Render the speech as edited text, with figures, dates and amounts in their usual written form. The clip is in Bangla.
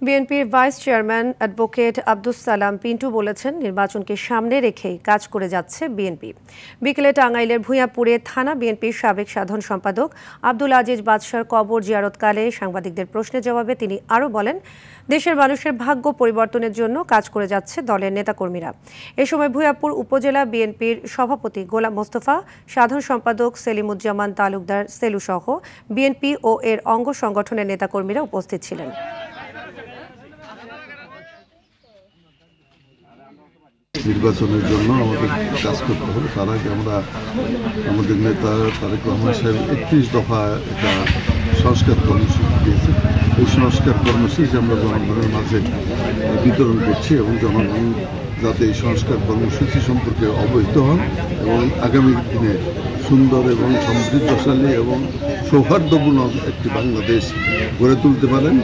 বিএনপির vice chairman advocate Abdus Salam Pintu বলেছেন, নির্বাচনকে সামনে রেখেই কাজ করে যাচ্ছে বিএনপি। বিকেলে টাঙ্গাইলের ভূঁইয়াপুরে থানা বিএনপির সাবেক সাধারণ সম্পাদক আব্দুল আজিজ বাদশার কবর জিয়ারতকালে সাংবাদিকদের প্রশ্নের জবাবে তিনি আরও বলেন, দেশের মানুষের ভাগ্য পরিবর্তনের জন্য কাজ করে যাচ্ছে দলের নেতাকর্মীরা। এ সময় ভূঁইয়াপুর উপজেলা বিএনপির সভাপতি গোলাম মোস্তফা, সাধারণ সম্পাদক সেলিমুজ্জামান তালুকদার সেলুসহ বিএনপি ও এর অঙ্গ সংগঠনের নেতাকর্মীরা উপস্থিত ছিলেন। নির্বাচনের জন্য আমাদের কাজ করতে হবে। তার আগে আমরা আমাদের নেতা তারেক রহমান সাহেব 31 দফা একটা সংস্কার কর্মসূচি দিয়েছে। এই সংস্কার কর্মসূচি আমরা জনগণের মাঝে বিতরণ করছি এবং জনগণ যাতে এই সংস্কার কর্মসূচি সম্পর্কে অবহিত হন এবং আগামী দিনে সুন্দর এবং সমৃদ্ধশালী এবং সৌহার্দ্যপূর্ণ একটি বাংলাদেশ গড়ে তুলতে পারেন।